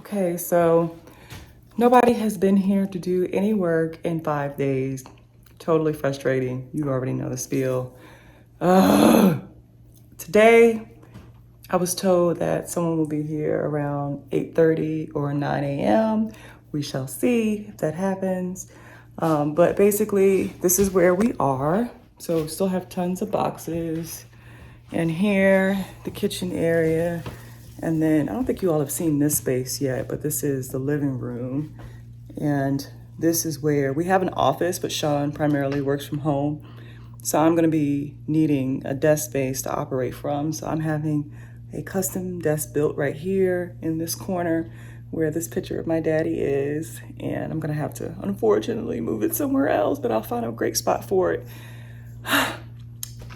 Okay, so nobody has been here to do any work in 5 days. Totally frustrating. You already know the spiel. Today, I was told that someone will be here around 8:30 or 9 a.m. We shall see if that happens. But basically, this is where we are. So we still have tons of boxes. And here, the kitchen area. And then I don't think you all have seen this space yet, but this is the living room. And this is where we have an office, but Sean primarily works from home. So I'm gonna be needing a desk space to operate from. So I'm having a custom desk built right here in this corner where this picture of my daddy is. And I'm gonna have to, unfortunately, move it somewhere else, but I'll find a great spot for it.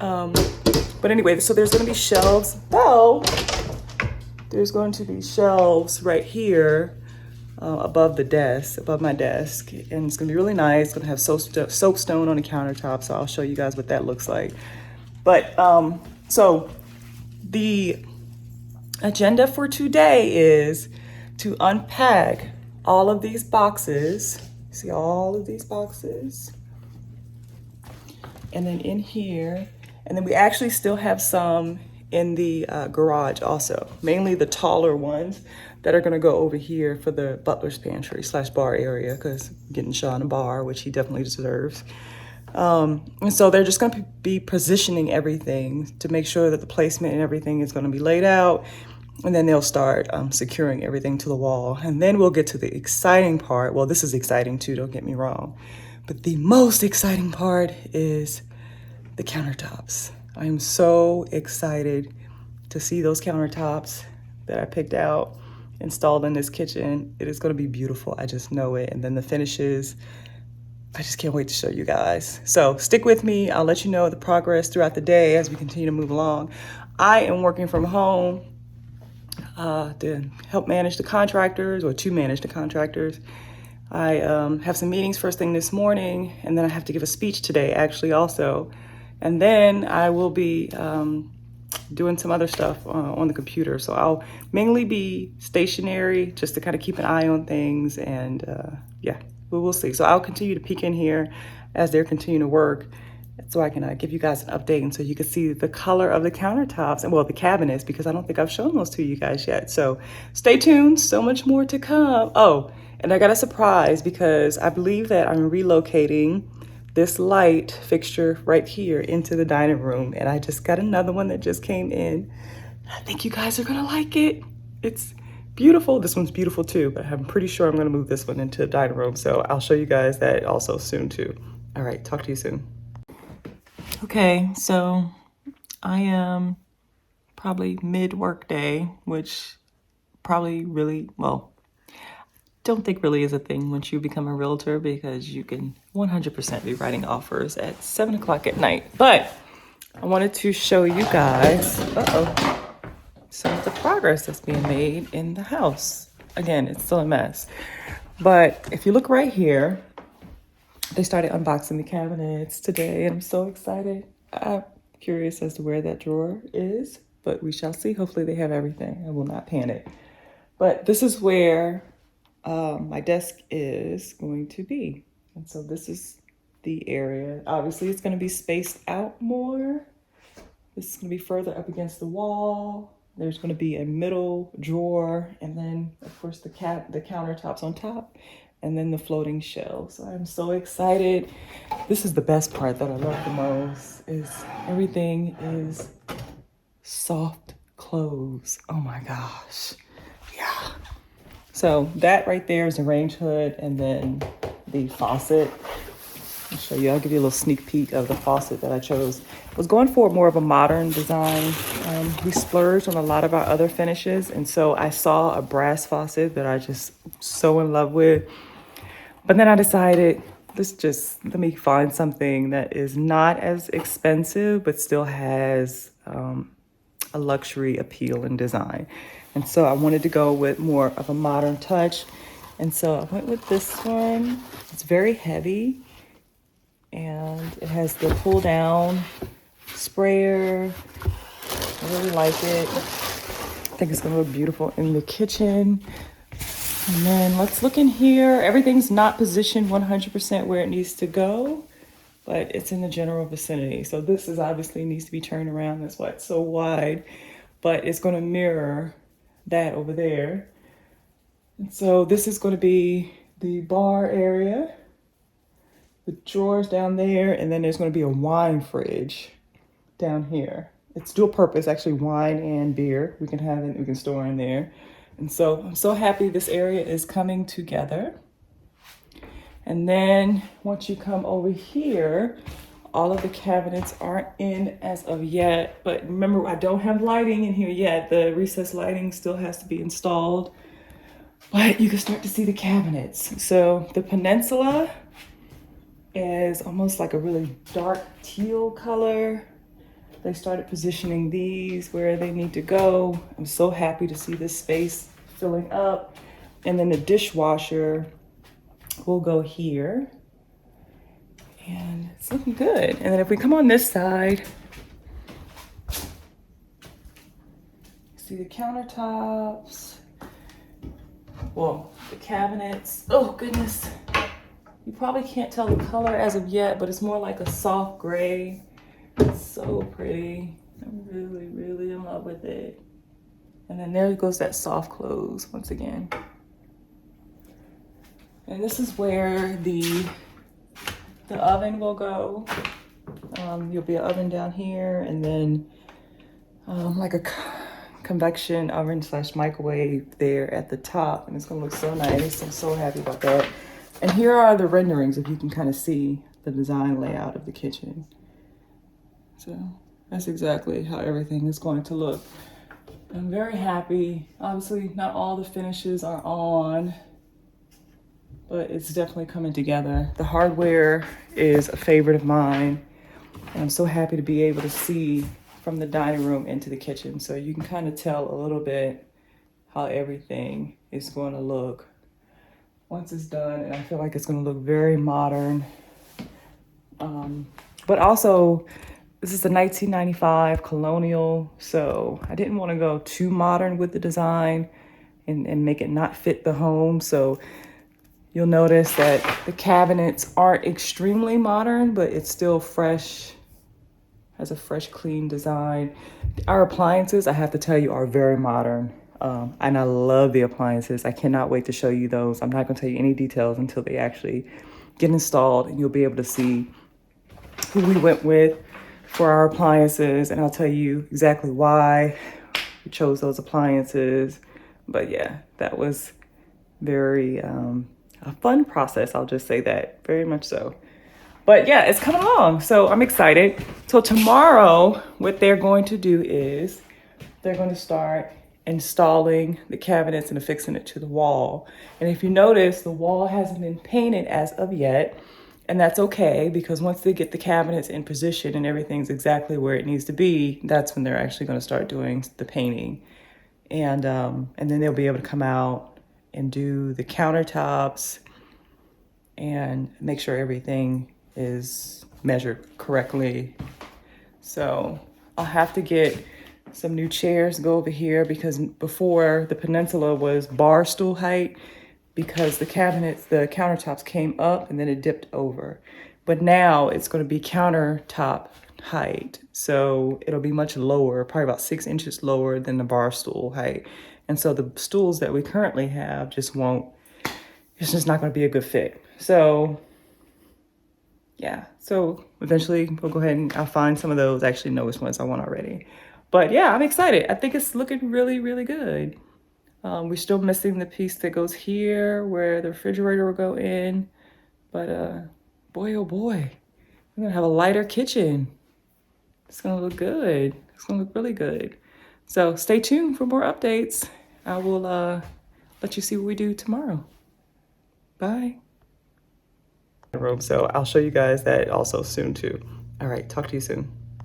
But anyway, so there's gonna be shelves. Oh, there's going to be shelves right here above the desk, above my desk. And it's gonna be really nice. It's gonna have soapstone on the countertop. So I'll show you guys what that looks like. But so the agenda for today is to unpack all of these boxes. See all of these boxes? And then in here, and then we actually still have some in the garage also, mainly the taller ones that are gonna go over here for the butler's pantry / bar area, because getting Sean a bar, which he definitely deserves. And so they're just gonna be positioning everything to make sure that the placement and everything is gonna be laid out. And then they'll start securing everything to the wall. And then we'll get to the exciting part. Well, this is exciting too, don't get me wrong. But the most exciting part is the countertops. I am so excited to see those countertops that I picked out installed in this kitchen. It is gonna be beautiful, I just know it. And then the finishes, I just can't wait to show you guys. So stick with me, I'll let you know the progress throughout the day as we continue to move along. I am working from home to help manage the contractors, or to manage the contractors. I have some meetings first thing this morning, and then I have to give a speech today actually also. And then I will be doing some other stuff on the computer. So I'll mainly be stationary just to kind of keep an eye on things. And yeah, we'll see. So I'll continue to peek in here as they're continuing to work, so I can give you guys an update, and so you can see the color of the countertops and, well, the cabinets, because I don't think I've shown those to you guys yet. So stay tuned, so much more to come. Oh, and I got a surprise because I believe that I'm relocating this light fixture right here into the dining room. And I just got another one that just came in. I think you guys are gonna like it. It's beautiful. This one's beautiful too, but I'm pretty sure I'm gonna move this one into the dining room. So I'll show you guys that also soon too. All right, talk to you soon. Okay, so I am probably mid-work day, which probably really, well, don't think really is a thing once you become a realtor, because you can 100% be writing offers at 7 o'clock at night. But I wanted to show you guys, some of the progress that's being made in the house. Again, it's still a mess. But if you look right here, they started unboxing the cabinets today, and I'm so excited. I'm curious as to where that drawer is, but we shall see. Hopefully they have everything. I will not panic. But this is where my desk is going to be. And so this is the area. Obviously, it's going to be spaced out more. This is going to be further up against the wall. There's going to be a middle drawer, and then, of course, the countertops on top, and then the floating shelves. So I'm so excited. This is the best part that I love the most, is everything is soft close. Oh my gosh. Yeah. So that right there is the range hood, and then the faucet. I'll show you, I'll give you a little sneak peek of the faucet that I chose. I was going for more of a modern design. We splurged on a lot of our other finishes, and so I saw a brass faucet that I just so in love with. But then I decided, let me find something that is not as expensive, but still has a luxury appeal and design. And so I wanted to go with more of a modern touch. And so I went with this one. It's very heavy, and it has the pull down sprayer. I really like it. I think it's gonna look beautiful in the kitchen. And then let's look in here. Everything's not positioned 100% where it needs to go, but it's in the general vicinity. So this is obviously needs to be turned around. That's why it's so wide, but it's going to mirror that over there. And so this is going to be the bar area, the drawers down there, and then there's going to be a wine fridge down here. It's dual purpose, actually, wine and beer. We can have it, we can store in there. And so I'm so happy this area is coming together. And then once you come over here, all of the cabinets aren't in as of yet, but remember, I don't have lighting in here yet. The recessed lighting still has to be installed, but you can start to see the cabinets. So the peninsula is almost like a really dark teal color. They started positioning these where they need to go. I'm so happy to see this space filling up. And then the dishwasher will go here. And it's looking good. And then if we come on this side, see the countertops, well, the cabinets. Oh goodness. You probably can't tell the color as of yet, but it's more like a soft gray. It's so pretty. I'm really, really in love with it. And then there goes that soft close once again. And this is where the oven will go. You'll be an oven down here, and then like a convection oven / microwave there at the top. And it's gonna look so nice. I'm so happy about that. And here are the renderings, if you can kind of see the design layout of the kitchen. So that's exactly how everything is going to look. I'm very happy. Obviously, not all the finishes are on, but it's definitely coming together. The hardware is a favorite of mine, and I'm so happy to be able to see from the dining room into the kitchen. So you can kind of tell a little bit how everything is going to look once it's done. And I feel like it's going to look very modern. But also, this is a 1995 colonial, so I didn't want to go too modern with the design and make it not fit the home. So you'll notice that the cabinets aren't extremely modern, but it's still fresh, has a fresh, clean design. Our appliances, I have to tell you, are very modern. And I love the appliances. I cannot wait to show you those. I'm not going to tell you any details until they actually get installed, and you'll be able to see who we went with for our appliances, and I'll tell you exactly why we chose those appliances. But yeah, that was very a fun process, I'll just say that, very much so. But yeah, it's coming along, so I'm excited. So tomorrow, what they're going to do is they're going to start installing the cabinets and affixing it to the wall. And if you notice, the wall hasn't been painted as of yet. And that's okay, because once they get the cabinets in position and everything's exactly where it needs to be, that's when they're actually going to start doing the painting. And then they'll be able to come out and do the countertops and make sure everything is measured correctly. So I'll have to get some new chairs to go over here, because before the peninsula was bar stool height, because the cabinets, the countertops came up and then it dipped over. But now it's going to be countertop height. So it'll be much lower, probably about 6 inches lower than the bar stool height. And so the stools that we currently have just won't, it's just not going to be a good fit. So yeah, so eventually we'll go ahead and I'll find some of those. I actually know which ones I want already. But yeah, I'm excited. I think it's looking really, really good. We're still missing the piece that goes here where the refrigerator will go in. But boy, oh boy, we're gonna have a lighter kitchen. It's gonna look good. It's gonna look really good. So stay tuned for more updates. I will let you see what we do tomorrow. Bye. So I'll show you guys that also soon too. All right, talk to you soon.